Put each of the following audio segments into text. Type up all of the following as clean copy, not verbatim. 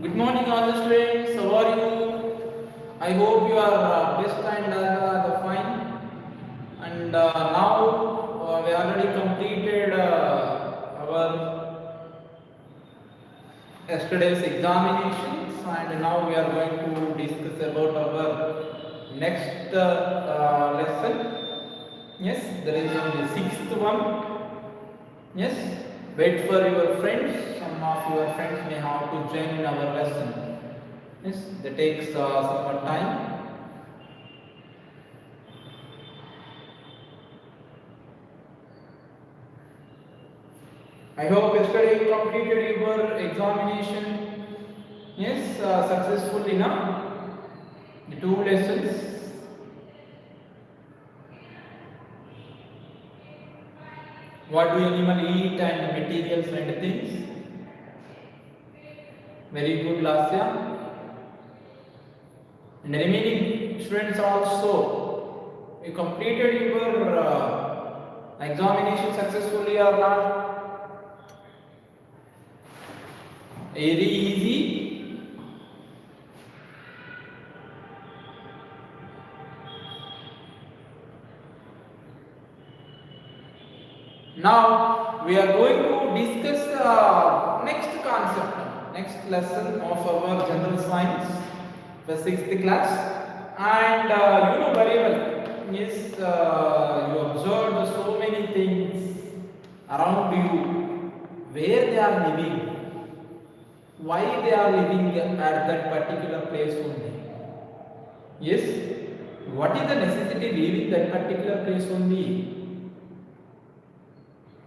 Good morning, all the students. How are you? I hope you are best and fine. And now we already completed our yesterday's examinations, and now we are going to discuss about our next lesson. Yes, there is only sixth one. Yes, wait for your friends. Some of your friends may have to join in our lesson. Yes, that takes some more time. I hope yesterday you completed your examination. Yes, successfully now. The two lessons. What do animal eat and materials and things? Very good, Lasya. And the remaining students also, you completed your examination successfully or not? Very easy. Now we are going to discuss next concept, next lesson of our general science, the sixth class. And you know very well, yes, you observed so many things around you, where they are living, why they are living at that particular place only. Yes, what is the necessity leaving that particular place only?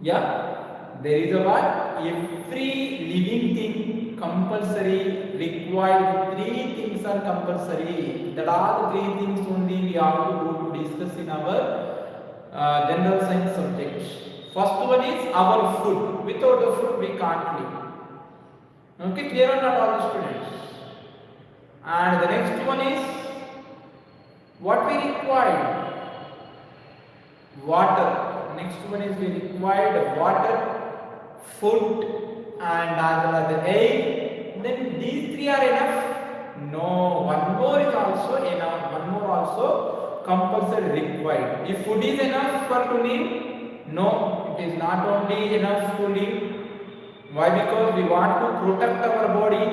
Yeah, there is a what? Every living thing compulsory required. Three things are compulsory. That are the three things only we have to go to discuss in our general science subject. First one is our food. Without the food we can't live. Okay, clear or not, all the students? And the next one is what we require. Water. Next one is we required water, food, and as well as the air. Then these three are enough? No, one more is also enough. One more also compulsory required. If food is enough for to live, no, it is not only enough to live. Why? Because we want to protect our body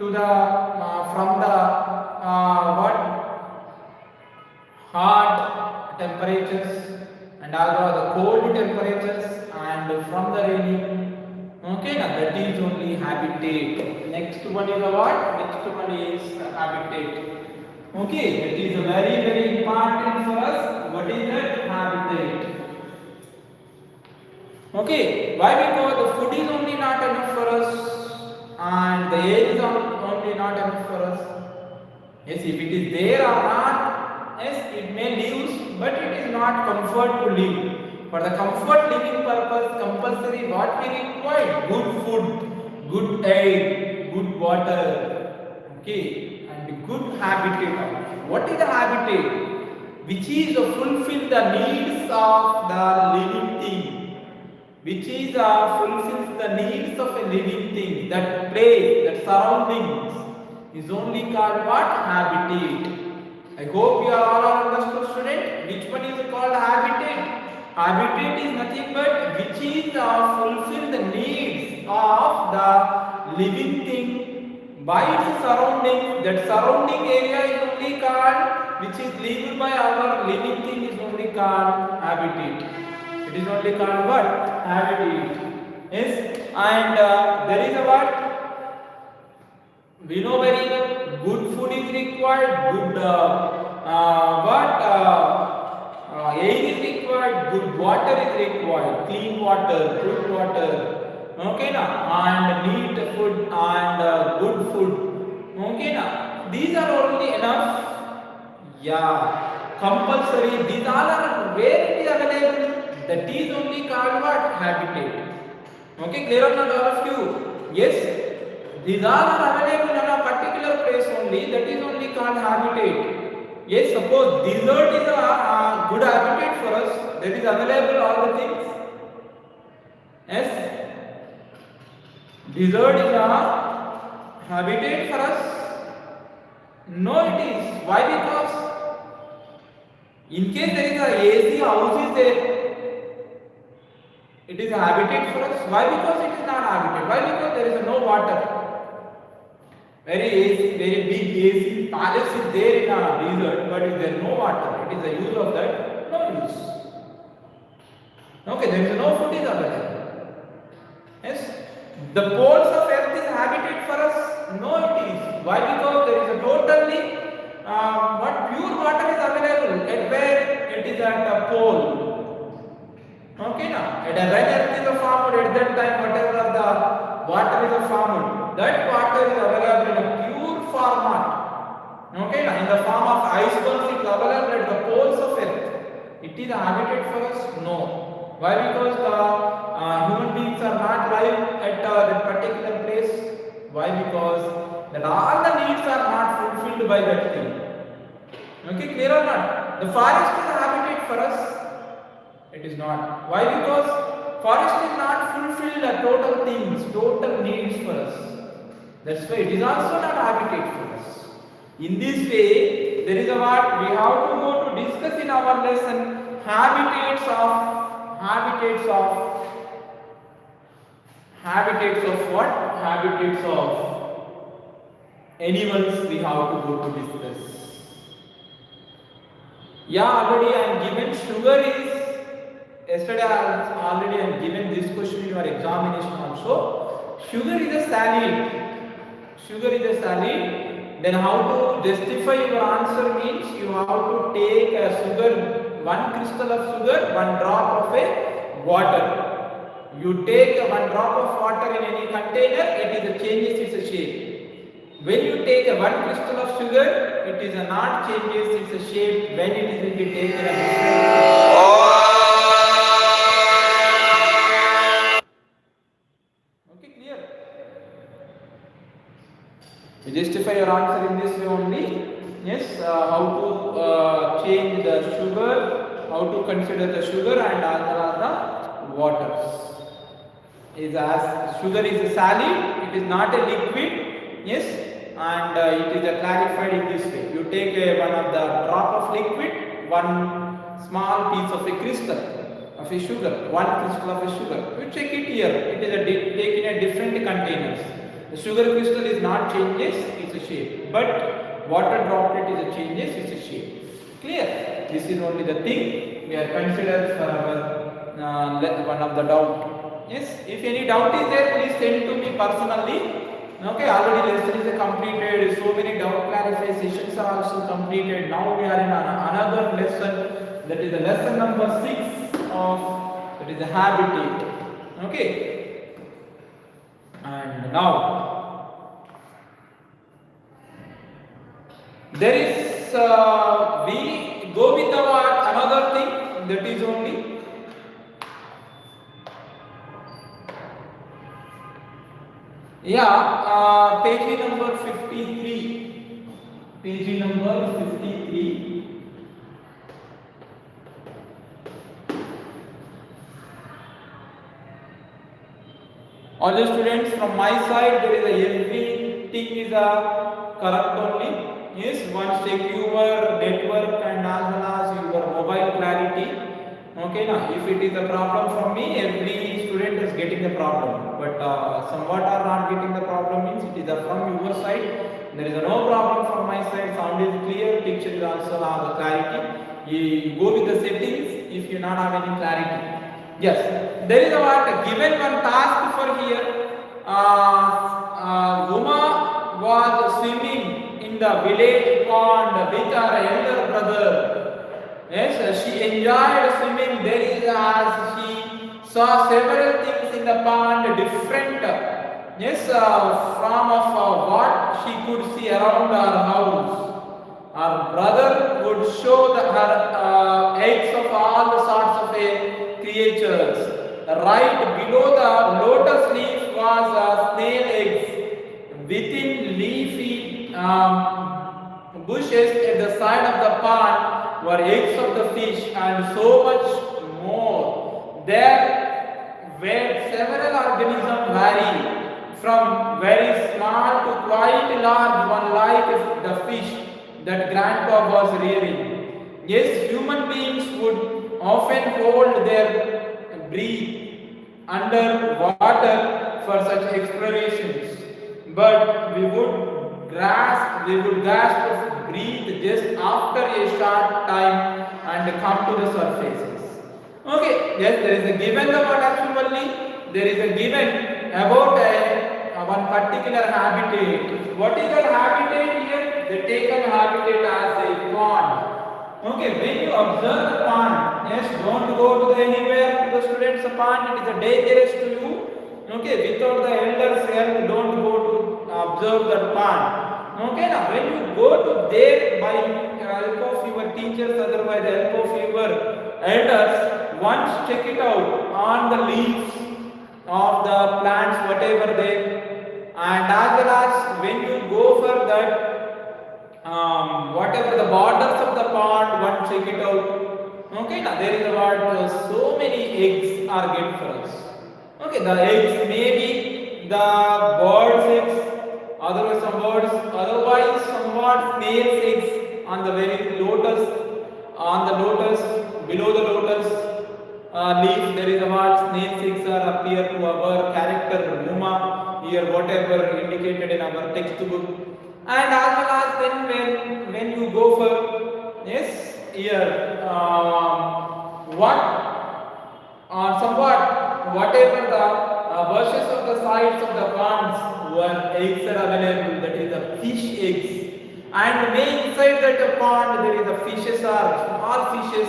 to the from the what hot temperatures and also the cold temperatures and from the rainy. Okay, now that is only habitat. Next one is what? Next one is habitat. Okay, that is very important for us. What is that? Habitat. Okay, why? Because the food is only not enough for us and the air is only not enough for us. Yes, if it is there or not, yes, it may live, but it is not comfort to live. For the comfort living purpose, compulsory what we require? Good food, good air, good water, okay, and good habitat. What is the habitat? Which is to fulfill the needs of the living thing. Which is fulfills the needs of a living thing. That place, that surroundings is only called what? Habitat. I hope you are all understood, student. Which one is called habitat? Habitat is nothing but which is fulfill the needs of the living thing by its surrounding. That surrounding area is only called, which is lived by our living thing is only called habitat. It is only called what? Habitat. Yes, and there is a what? We know very well. Good food is required. Good air is required. Good water is required. Clean water, good water. Okay, na? And neat food and good food. Okay, na? These are only enough. Yeah, compulsory. These all are where it is available. That is only called what? Habitat. Okay, clear or not, all of you? Yes. These all are available in a particular place only. That is only called habitat. Yes, suppose desert is a good habitat for us. That is available all the things. Yes, desert is a habitat for us? No, it is. Why? Because in case there is a AC house is there, it is a habitat for us. Why? Because it is not habitat. Why? Because there is no water. Very big AC palace is there in a desert, but if there is no water, it is the use of that, no use. Okay, there is no food is available. Yes, the poles of earth is habitat for us. No, it is. Why? Because there is a totally pure water is available. At where it is at a pole. Okay, now at a when earth is a farmer, at that time whatever the water is a farmer, that water is available in a pure format. Okay, now in the form of icebergs it is available at the poles of earth. It is a habitat for us? No. Why? Because the human beings are not live at that particular place. Why? Because that all the needs are not fulfilled by that thing. Okay, clear or not? The forest is a habitat for us. It is not. Why? Because forest is not fulfilled the total things, total needs for us. That's why it is also not habitat for us. In this way, there is a what we have to go to discuss in our lesson habitats of what? Habitats of animals we have to go to discuss. Yeah, already I am given sugar is. Yesterday I am given this question in your examination also. Sugar is a salad. Sugar is a salad. Then how to justify your answer means you have to take a sugar, one crystal of sugar, one drop of a water. You take one drop of water in any container, it changes its shape. When you take one crystal of sugar, it is not changes its shape when it will be taken a different. You justify your answer in this way only. Yes, how to change the sugar, how to consider the sugar and all the waters. Is as sugar is a solid, it is not a liquid. Yes, and it is clarified in this way. You take one of the drop of liquid, one small piece of a crystal of a sugar, one crystal of a sugar. You check it here. It is taken in different containers. The sugar crystal is not changes its shape, but water droplet is a changes its shape. Clear? This is only the thing we are considered for our one of the doubt. Yes, if any doubt is there, please send to me personally. Okay, already lesson is completed. So many doubt clarify sessions are also completed. Now we are in another lesson. That is the lesson number 6 of that is the habitat. Okay, and now there is we go with another thing that is only. Yeah, page number 53. Page number 53. All the students from my side, there is everything is correct only. Yes, once check your network and as well as your mobile clarity. Okay, now if it is a problem for me, every student is getting the problem, but somewhat are not getting the problem means it is from your side. There is no problem from my side. Sound is clear, picture is also have the clarity. You go with the settings if you not have any clarity. Yes, there is a what given one task for here. Uma was swimming in the village pond with her elder brother. Yes, she enjoyed swimming. There is as she saw several things in the pond, different. Yes, from of what she could see around her house. Her brother would show her eggs of all the sorts of creatures. Right below the lotus leaf was snail eggs. Within leafy bushes at the side of the pond were eggs of the fish and so much more. There were several organisms varying from very small to quite large one like the fish that grandpa was rearing. Yes, human beings would often hold their breath under water for such explorations, but we would gasp of breathe just after a short time and come to the surfaces. Okay, yes, there is a given about actually there is a given about one particular habitat. What is that habitat here? They take a habitat as a pond. Okay, when you observe the pond, yes, don't go to the anywhere to the students pond. It is a dangerous to you. Okay, without the elders help, don't go to observe the pond. Okay, now when you go to there by help of your teachers, otherwise help of your elders, once check it out on the leaves of the plants, whatever they, and as well as when you go for that, whatever the borders of the pond, one check it out. Okay, now there is about so many eggs are get for us. Okay, the eggs may be the bird's eggs, otherwise somewhat snail's eggs on the very lotus, below the lotus leaf. There is about snail's eggs are appear to our character Uma here, whatever indicated in our textbook. And as well as when you go for yes here somewhat whatever the bushes of the sides of the ponds where eggs are available, that is the fish eggs, and may inside that pond there is the fishes are small fishes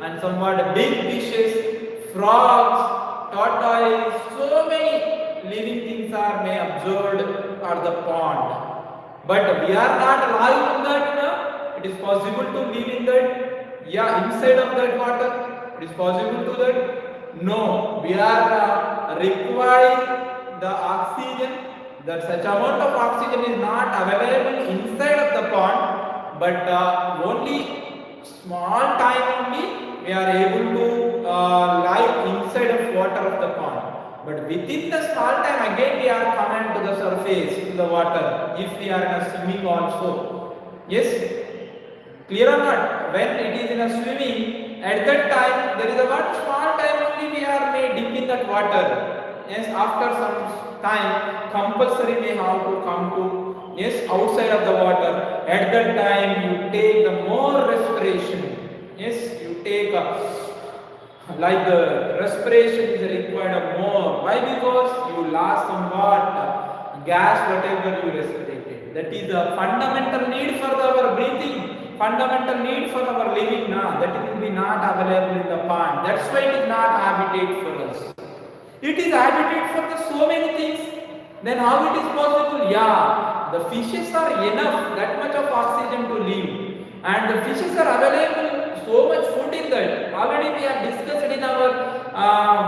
and somewhat big fishes, frogs, tortoise, so many living things are may observed at the pond. But we are not alive in that, no? It is possible to live in that, yeah, inside of that water. It is possible to that. No, we are requiring the oxygen. That such amount of oxygen is not available inside of the pond, but only small time only we are able to live inside of water of the pond. But within the small time again we are coming to the surface, to the water, if we are in a swimming also. Yes, clear or not? When it is in a swimming, at that time there is a what small time only we are may dip in that water. Yes, after some time compulsory we have to come to yes outside of the water. At that time you take the more respiration. Yes, you take a like the respiration is required more. Why? Because you lost somewhat gas whatever you respirated. That is the fundamental need for our breathing, fundamental need for our living now. That will be not available in the pond. That's why it is not habitat for us. It is habitat for the so many things. Then how it is possible? Yeah, the fishes are enough, that much of oxygen to live. And the fishes are available so much food in that. Already we have discussed in our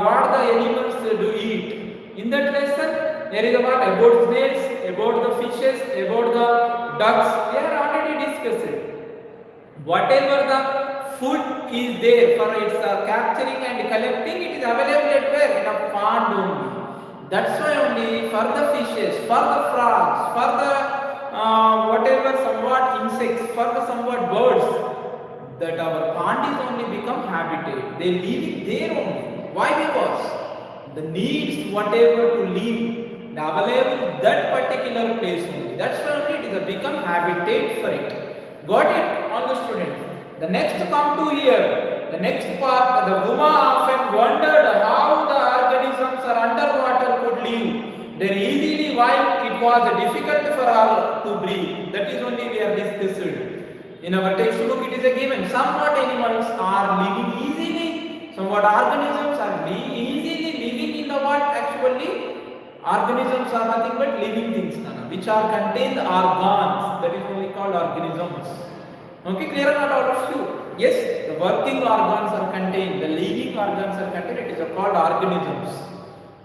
what the animals do eat. In that lesson, there is about snails, about the fishes, about the ducks. We are already discussed. Whatever the food is there for its capturing and collecting, it is available at where? In a pond only. That's why only for the fishes, for the frogs, for the whatever somewhat insects, for the somewhat birds, that our pond is only become habitat. They live there only. Why? Because the needs whatever to live available that particular place only. That's why only it is become habitat for it. Got it? All the students. The next come to here. The next part, the woman often wondered how the organisms are underwater could live. Then easily why it was difficult for her to breathe. That is only we have discussed. In our textbook it is a given. Somewhat animals are living easily. Somewhat organisms are easily living in the what? Actually, organisms are nothing but living things, which are contained organs. That is only called organisms. Okay, clear or not all of you? Yes, the working organs are contained, the living organs are contained. It is called organisms.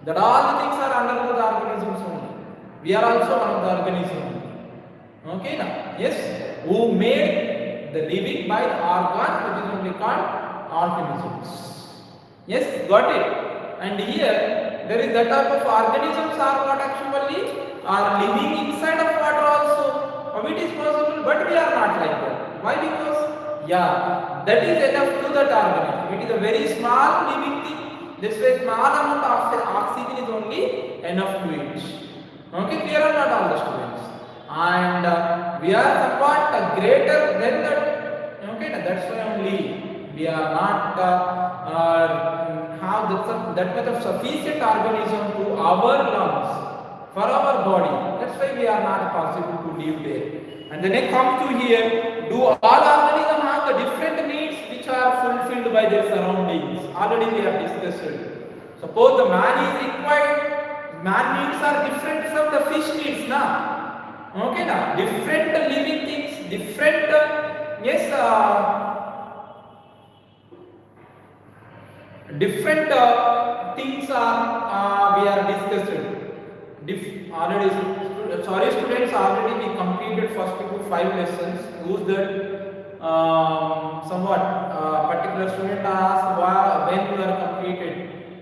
That all the things are under the organisms only. We are also one of the organisms. Okay, now yes, who made the living by the organs, which is only called organisms. Yes, got it. And here There is that type of organisms are what actually are living inside of water also. How it is possible? But we are not like that. Why? Because yeah, that is enough to that organism. It is a very small living thing. This way small amount of oxygen is only enough to it. Okay, clear or not all the students? And we are somewhat greater than that. Okay, that's why only we are not have that much of sufficient organism to our lungs for our body. That's why we are not possible to live there. And then it comes to here, do all organisms have the different needs which are fulfilled by their surroundings? Already we have discussed. Suppose the man is required, man needs are different from the fish needs now. Okay, now different living things, different different things are we are discussing. Already, sorry students, already we completed first 5 lessons. Who's that? Somewhat particular student asked when we are completed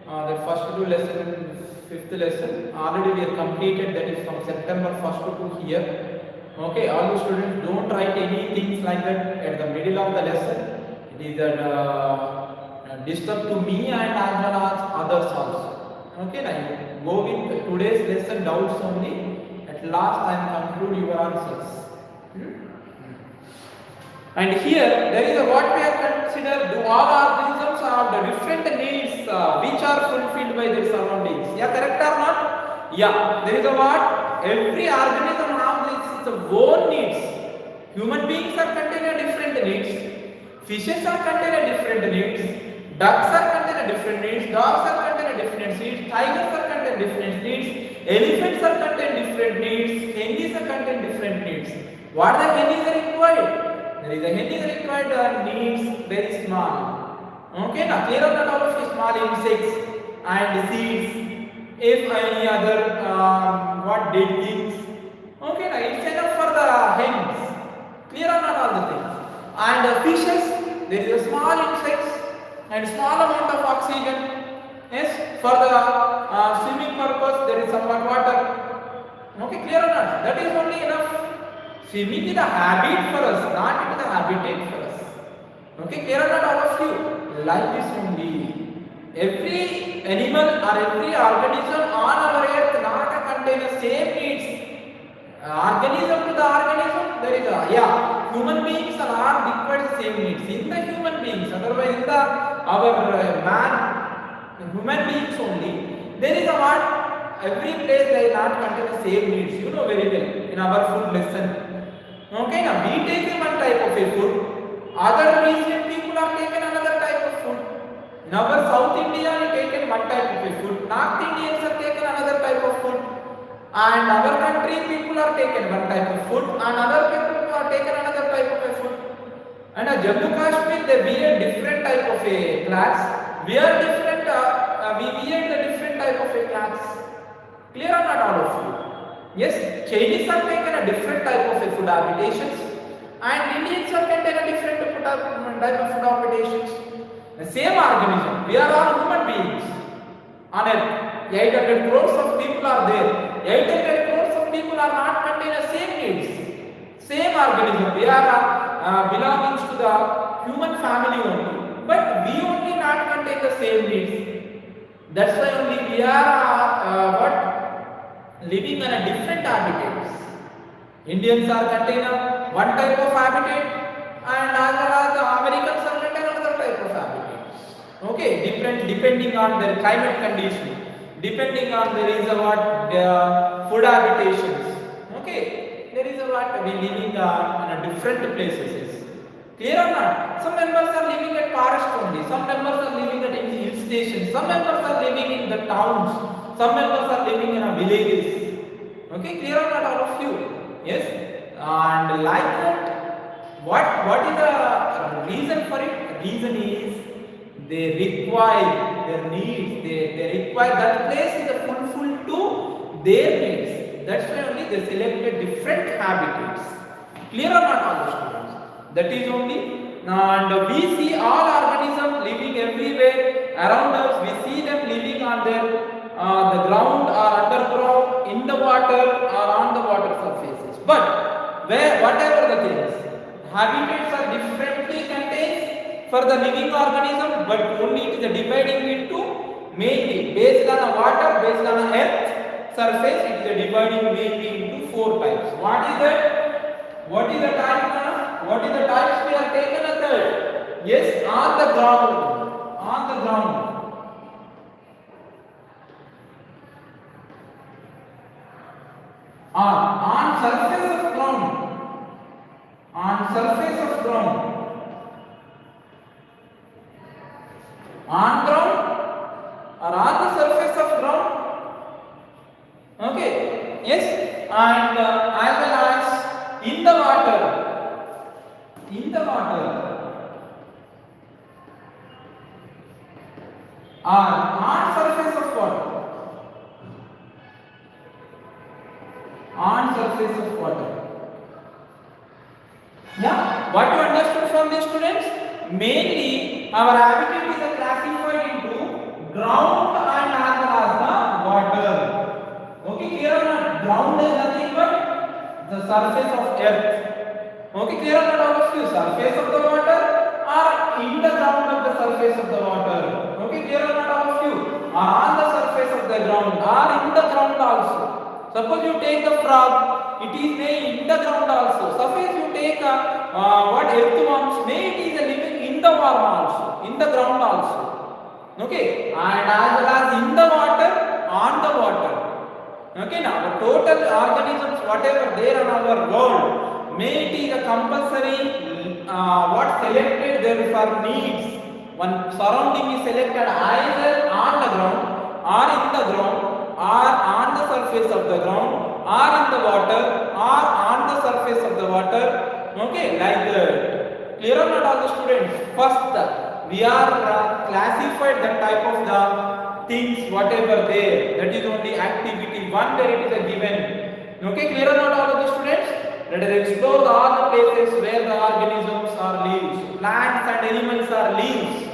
the first 2 lessons, 5th lesson. Already we have completed, that is from September 1st to here. Okay, all the students don't write any things like that at the middle of the lesson. It is disturb to me and as well as others also. Okay, now go with today's lesson doubts only. At last I will conclude your answers. And here there is a what we have considered, do all organisms have the different needs which are fulfilled by their surroundings? Yeah, correct or not? Yeah, there is a what? Every organism has its own needs. Human beings are containing different needs. Fishes are containing different needs. Ducks are containing different needs. Dogs are containing different needs. Tigers are containing different needs. Elephants are containing different needs. Hennies are containing different needs. What the hennies are required? There is a hennies required needs very small. Okay, now clear up that all of these small insects and seeds. If any other what dead things. Okay, now it's enough for the hens. Clear or not all the things. And fishes, there is a small insects and small amount of oxygen. Yes, for the swimming purpose there is somewhat water. Okay, clear or not? That is only enough. Swimming is a habit for us, not it is a habitat for us. Okay, clear or not all of you? Like this only. Every animal or every organism on our earth not contain the same needs. Organism to the organism, there is a human beings are not required the same needs. In the human beings, otherwise in the human beings only, there is a what? Every place they not contain the same needs. You know very well in our food lesson. Okay, now we take one type of a food. Other region people are taken another type of food. In our South India, we taken one type of a food. North Indians are taken another type of food. And our country people are taken one type of food, and other people are taken another type of a food. And Jammu Kashmir, they wear different type of a clothes. We are different. We wear the different type of a clothes. Clear or not all of you? Yes, Chinese are taken a different type of a food habitations, and Indians are taken a different type of food habitations. The same organism. We are all human beings on earth. 800 crores of people are there. 800 crores of people are not contain the same needs. Same organism. We are belonging to the human family only. But we only not contain the same needs. That's why only we are living in a different habitats. Indians are containing one type of habitat, and the Americans are containing another type of habitats. Okay, different depending on their climate condition, depending on there is food habitations. Okay, there is we living in a different places. Clear or not? Some members are living at forest only. Some members are living at hill stations. Some members are living in the towns. Some members are living in a villages. Okay, clear or not all of you? Yes, and like that, what is the reason for it? The reason is they require their needs. They require that place is fulfilled to their needs. That's why only they selected different habitats. Clear or not all the students? That is only, and we see all organisms living everywhere around us. We see them living on their the ground or underground, in the water or on the water surfaces. But whatever the things, habitats are differently contained for the living organism, but only it is dividing into mainly based on the water, based on the earth surface, it is dividing mainly into 4 types. What is that? What is the type? What is the types we have taken a third? Yes, on the ground. On the ground. On surface of ground. On surface of ground. On ground or on the surface of ground. Okay. Yes. And as well as in the water. In the water. On surface of water. On surface of water. Yeah, what you understood from these students? Mainly, our habitat is classified into ground and as well as the water. Okay, clear or not? Ground is nothing but the surface of earth. Okay, clear or not all of you? Surface of the water or in the ground of the surface of the water. Okay, clear or not all of you? Or on the surface of the ground or in the ground also. Suppose you take a frog, it is made in the ground also. Suppose you take a earthworms, may it is living in the worm also, in the ground also. Okay, and as well as in the water, on the water. Okay, now the total organisms, whatever there on our world, may it is a compulsory what selected there for needs. One surrounding is selected either on the ground or in the ground, or on the surface of the ground, or in the water, or on the surface of the water. Okay, like that. Clear or not all the students? First, we are classified the type of the things whatever there. That is only activity 1 where it is a given. Okay, clear or not all of the students? Let us explore all the places where the organisms are leaves. Plants and animals are leaves.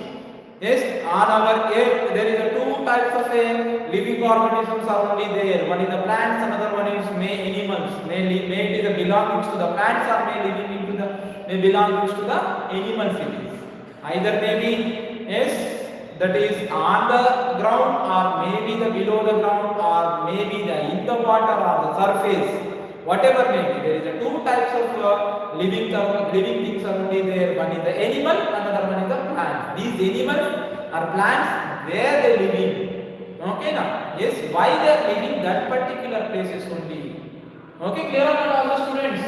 Yes, on our earth there is a 2 types of living organisms are only there. One is the plants, another one is animals. May it is belongs to the plants or may belongs to the animals it is. Either maybe yes, that is on the ground or maybe the below the ground or maybe the in the water or the surface. Whatever may be, there is a 2 types of living things are only there. One is the animal, another one is the plant. These animals or plants, where they living? Okay, now yes, why they are living that particular places only? Okay, clear on all the students?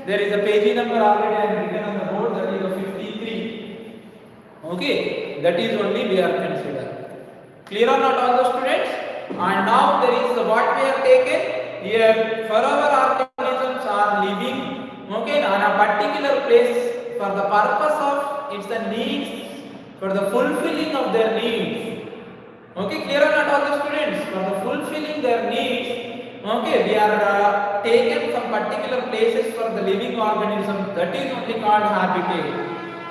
There is a page number already I have written on the board, that is a 53. Okay, that is only we are considering. Clear or not all the students? And now there is what we have taken. Here, for our organisms are living, okay, on a particular place for the purpose of its the needs, for the fulfilling of their needs. Okay, clear or not all the students? For the fulfilling their needs, okay, we are taken some particular places for the living organism. That is only called habitat.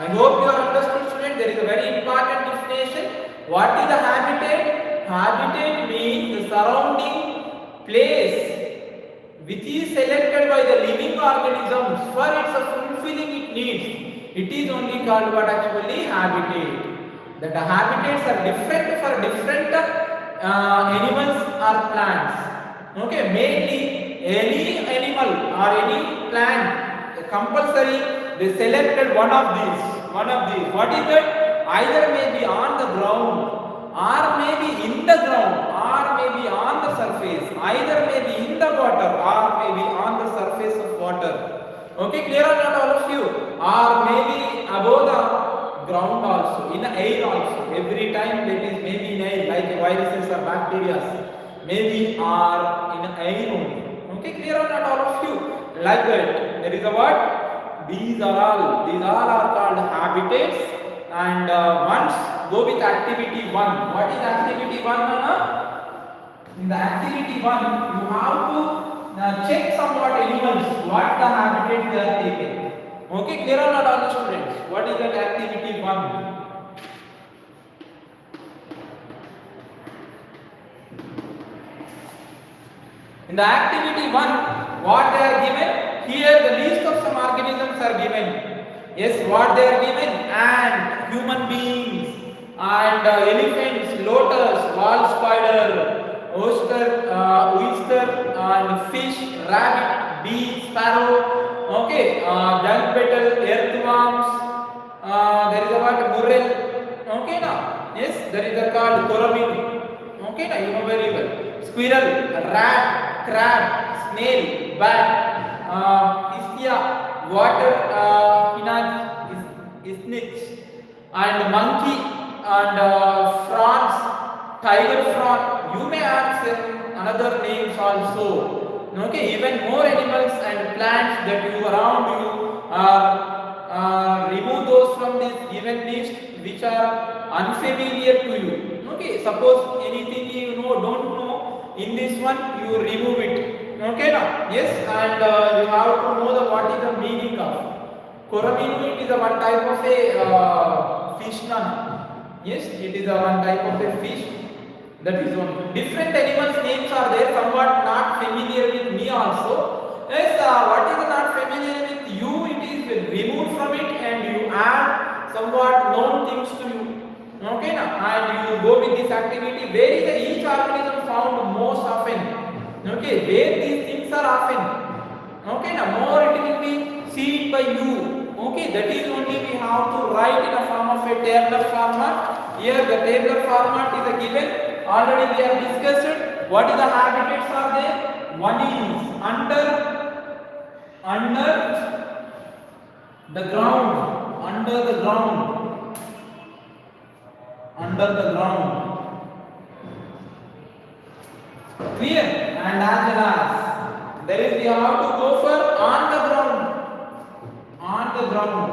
I hope you have understood, students. There is a very important definition. What is the habitat? Habitat means the surrounding place which is selected by the living organisms for its fulfilling its needs. It is only called what actually habitat. That the habitats are different for different animals or plants. Okay, mainly any animal or any plant compulsory they selected one of these. What is that? Either may be on the ground, or maybe in the ground, or maybe on the surface. Either may be in the water or maybe on the surface of water. Okay, clear or not all of you? Or maybe above the ground also, in the air also. Every time it is maybe in air, like viruses or bacteria, maybe are in air only. Okay, clear or not all of you? Like that. There is a what? These all are called habitats. And once go with activity 1. What is activity 1? In the activity 1, you have to check somewhat animals, what the habitat they are taking. Okay, clear or not all the students? What is that activity 1? In the activity 1, what they are given? Here the list of some organisms are given. Yes, what they are given? Ant, human beings, and elephants, lotus, wall spider, oyster, and fish, rabbit, bee, sparrow. Okay, dung beetle, earthworms. There is a what? Murrel. Okay, now. Yes, there is a called coramin. Okay, now you know very well. Squirrel, rat, crab, snail, bat, istia, water, snitch, and monkey, and prawns, tiger prawn. You may add another names also. Okay, even more animals and plants that you around you remove those from this given list which are unfamiliar to you. Okay, suppose anything you know don't know in this one, you remove it. Okay, now yes, and you have to know the what is the meaning of coramino. It is a one type of a fish. Yes, it is a one type of a fish. That is one. Different animals names are there. Somewhat not familiar with me also. Yes, what is not familiar with you? It is removed from it and you add somewhat known things to you. Okay, now and you go with this activity. Where is each organism found most often? Okay, where these things are often. Okay, now more it will be seen by you. Okay, that is only we have to write in a form of a tabular format. Here the tabular format is a given. Already we have discussed what is the habitats are there. One is under the ground, under the ground, under the ground. Clear? And as well as there is we have to go for on the ground, on the ground,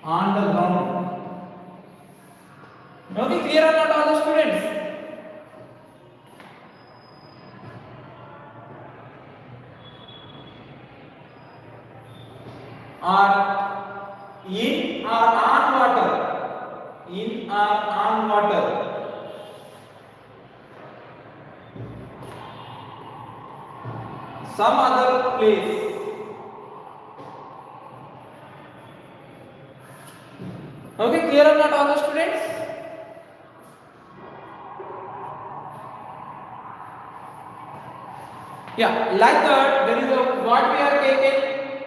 on the ground. Okay, clear or not all the students? Are in or on water? In or on water? Some other place. Okay, clear or not all the students? Yeah, like that there is a what we are taken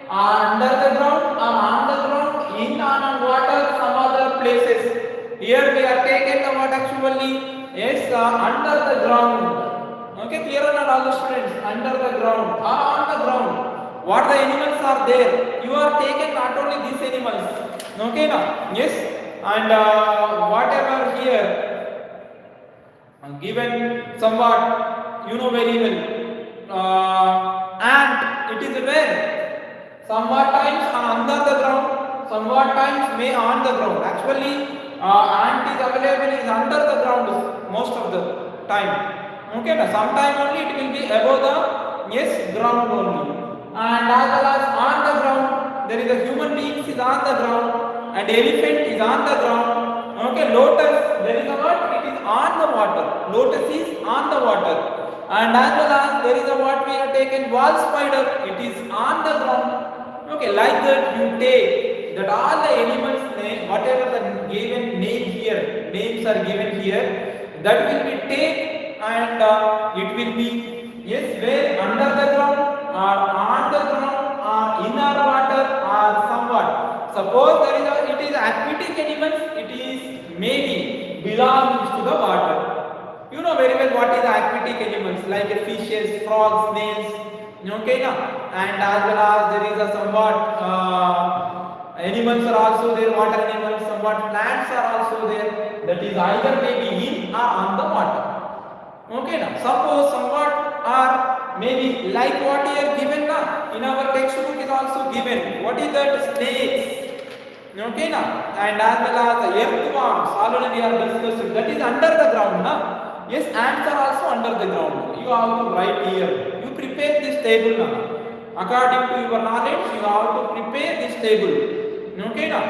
under the ground, on the ground, in on water, some other places. Here we are taken the what actually? Yes, under the ground. Okay, clear or not all the students? Under the ground or on the ground. What the animals are there? You are taken not only these animals. Okay, now yes, and whatever here given somewhat you know very well. Ant, it is where somewhat times under the ground, somewhat times may on the ground. Actually, ant is available is under the ground most of the time. Okay, now sometime only it will be above the yes ground only. And as well as on the ground, there is a human being is on the ground, and elephant is on the ground. Okay, lotus, there is a what? It is on the water. Lotus is on the water. And as well as there is a what we have taken wall spider, it is on the ground. Okay, like that you take that all the animals name, whatever the given name here, names are given here, that will be take and it will be yes where under the ground or on the ground or in our water or somewhat. Suppose there is a, it is aquatic animals, it is maybe belongs to the water. You know very well what is the aquatic animals like fishes, frogs, snails. Okay, now and as well as there is a somewhat animals are also there, water animals, somewhat plants are also there. That is either maybe in or on the water. Okay, now suppose somewhat are maybe like what here given now in our textbook is also given. What is that? Snakes. Okay, now and as well as the earthworms already we have discussed. That is under the ground now. Yes, ants are also under the ground. You have to write here. You prepare this table now. According to your knowledge, you have to prepare this table. Okay now.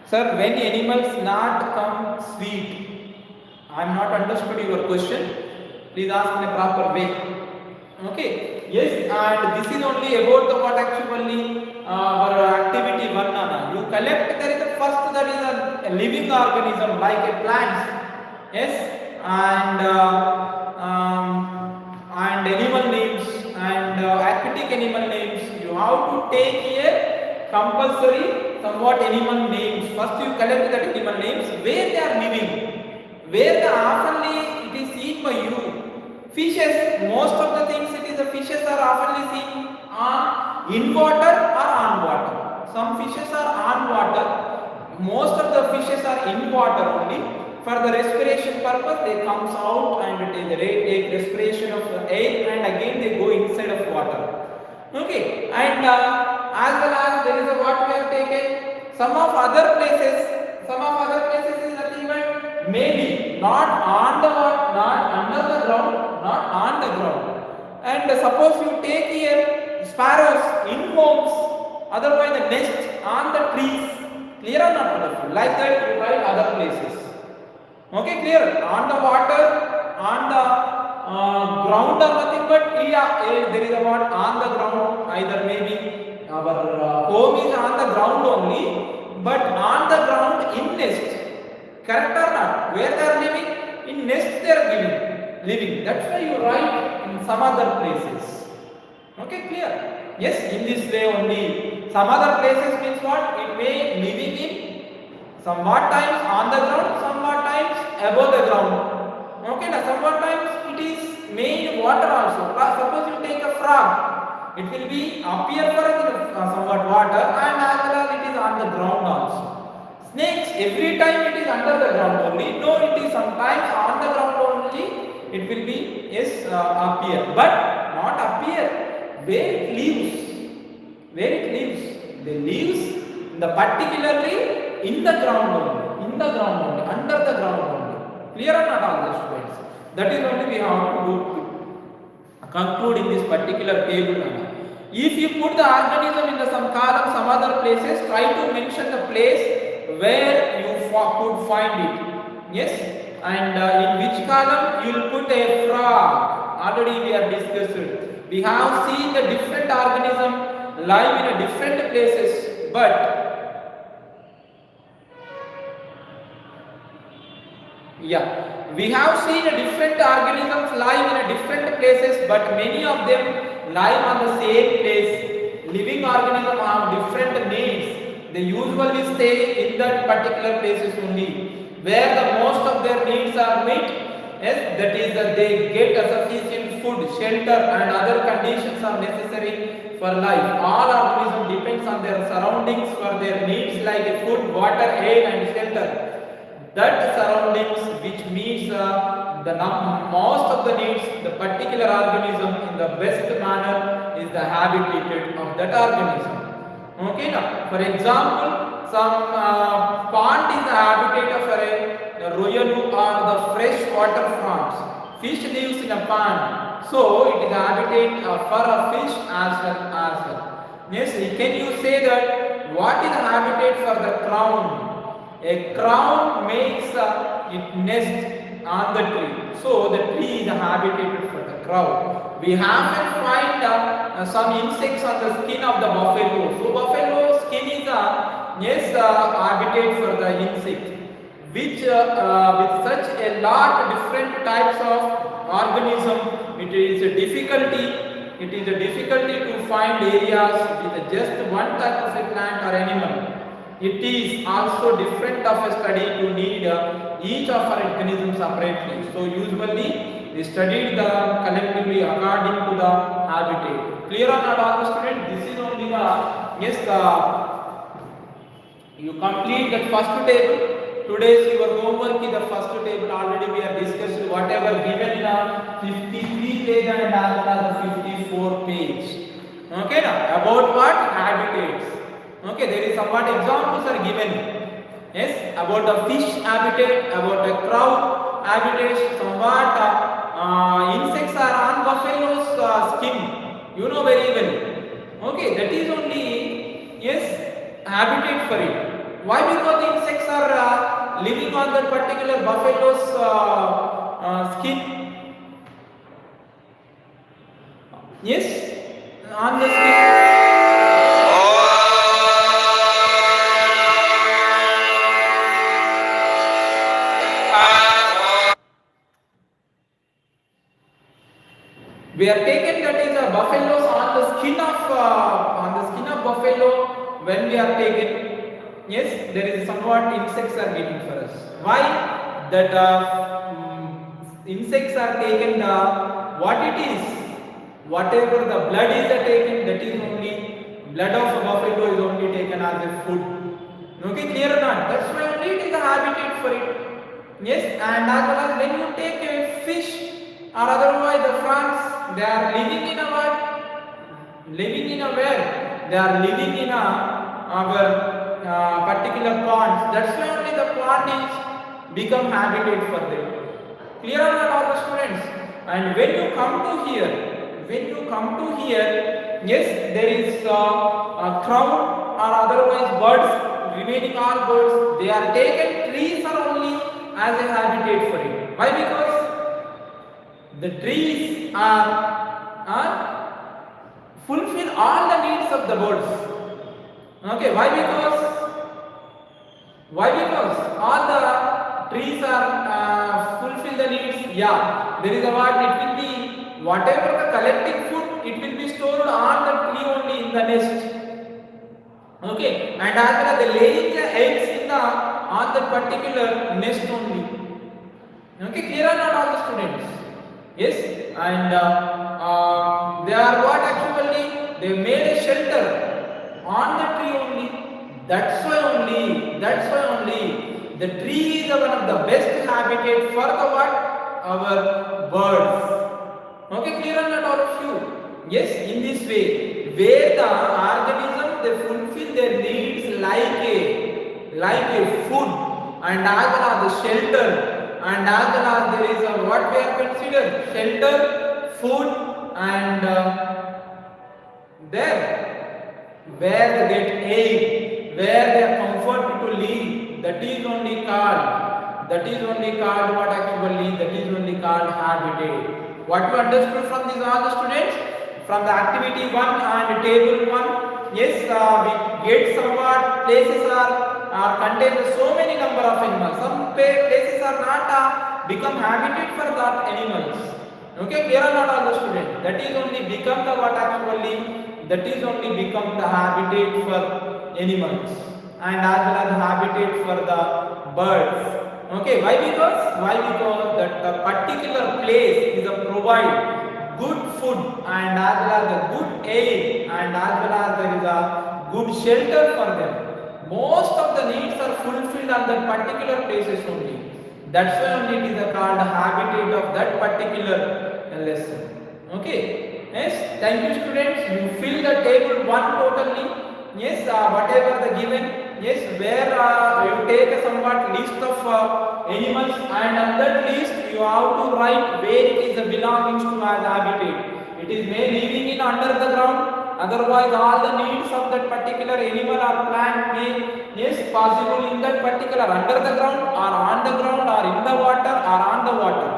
Sir, when animals not come sweet, I am not understood your question. Please ask in a proper way. Okay. Yes, and this is only about the what actually our activity one. You collect. There is a first that is a living organism like a plant. Yes, and animal names and aquatic animal names. You have to take here compulsory somewhat animal names. First you collect that animal names where they are living, where the oftenly it is seen by you. Fishes, most of the things it is the fishes are oftenly seen on in water or on water. Some fishes are on water. Most of the fishes are in water only. For the respiration purpose, they comes out and take respiration of air and again they go inside of water. Okay, and as well as there is a what we have taken. Some of other places is nothing but maybe not on the water, not under the ground, not on the ground. And suppose you take here sparrows in homes, otherwise the nest on the trees. Clear or not wonderful? Like that you find other places. Okay, clear? On the water, on the ground or nothing but there is a what on the ground. Either maybe our home is on the ground only, but on the ground in nest. Correct or not? Where they are living? In nest they are living. That's why you write in some other places. Okay, clear? Yes, in this way only. Some other places means what? It may living in somewhat times on the ground, somewhat times above the ground. Okay, now somewhat times it is made water also. Suppose you take a frog, it will be appear for somewhat water and as well as it is on the ground also. Snakes, every time it is under the ground only. No, it is sometimes on the ground only. It will be yes appear, but not appear where it lives. Where it lives, the lives in the particularly in the ground only, under the ground only. Clear or not all the students? That is only we have to do, conclude in this particular table. If you put the organism in some column, some other places, try to mention the place where you could find it. Yes, and in which column you will put a frog. Already we have discussed it. We have seen the different organism live in a different places, but we have seen a different organisms live in a different places, but many of them live on the same place. Living organisms have different needs. They usually stay in that particular places only, where the most of their needs are met. Yes, that is that they get a sufficient food, shelter, and other conditions are necessary for life. All organisms depends on their surroundings for their needs like food, water, air, and shelter. That surroundings which meets most of the needs, the particular organism in the best manner is the habitat of that organism. Okay, now for example, some pond is the habitat of the royal or the fresh water prawns. Fish lives in a pond, so it is habitat for a fish as well. Yes, can you say that what is the habitat for the crown? A crown makes it nest on the tree, so the tree is habitat for the crown. We often find some insects on the skin of the buffalo. So buffalo skin is habitat for the insect, which with such a lot of different types of organism, it is a difficulty to find areas with just one type of a plant or animal. It is also different of a study to need each of our organisms separately. So usually we studied the collectively according to the habitat. Clear or not all the students? This is only you complete that first table. Today's your homework is the first table. Already we have discussed whatever given in 53 page and another 54 page. Okay, now about what? Habitats. Okay, there is somewhat examples are given. Yes, about the fish habitat, about the crow habitat, somewhat insects are on buffalo's skin. You know very well. Okay, that is only habitat for it. Why? Because the insects are living on that particular buffalo's skin. Yes, on the skin. We are taken that is a buffaloes on the skin of buffalo when we are taken. Yes, there is somewhat insects are waiting for us. Why? That insects are taken what it is, whatever the blood is taken, that is only blood of a buffalo is only taken as a food. Okay, clear or not? That's why only it is a habitat for it. Yes, and as well as when you take a fish or otherwise the frogs, they are living in a what? Living in a where? They are living in our particular ponds. That's why only the pond is become habitat for them. Clear or not, all the students? And when you come to here, yes, there is a crown or otherwise birds, remaining all birds, they are taken, trees are only as a habitat for it. Why? Because the trees fulfill all the needs of the birds. Okay, why? Because all the trees are fulfill the needs. Yeah, there is a what? It will be whatever the collecting food, it will be stored on the tree only in the nest. Okay, and as well as the laying the eggs in the on the particular nest only. Okay, clear or not, all the students? Yes, and they are what actually? They made a shelter on the tree only. That's why only the tree is one of the best habitat for the what? Our birds. Okay, clear or not, all of you? Yes, in this way, where the organism they fulfill their needs like a food, and as well as the shelter. And as well as there is a what we are considered shelter, food, and there where they get aid, where they are comforted to live, that is only called what actually, that is only called habitat. What you understood from these all the students? From the activity 1 and table 1, yes, we get somewhat places are contain so many number of animals. Some places are not become habitat for that animals. Okay, clear or not, all the students? That is only become the what actually? That is only become the habitat for animals, and as well as the habitat for the birds. Okay, why? Because that the particular place is a provide good food and as well as the good air and as well as there is a good shelter for them. Most of the needs are fulfilled on that particular places only. That's why only it is called habitat of that particular lesson. Okay. Yes. Thank you, students. You fill the table 1 totally. Yes. Whatever the given. Yes. Where you take a somewhat list of animals, and on that list you have to write where it is belonging to as habitat. It is may living in under the ground. Otherwise, all the needs of that particular animal or plant may yes possible in that particular under the ground or on the ground or in the water or on the water.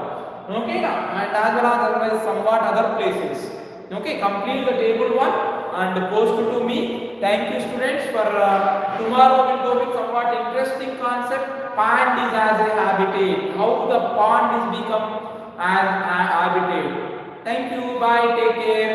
Okay, and as well as otherwise somewhat other places. Okay, complete the table 1 and post it to me. Thank you, students. For tomorrow we'll go with somewhat interesting concept. Pond is as a habitat. How the pond is become as a habitat. Thank you. Bye. Take care.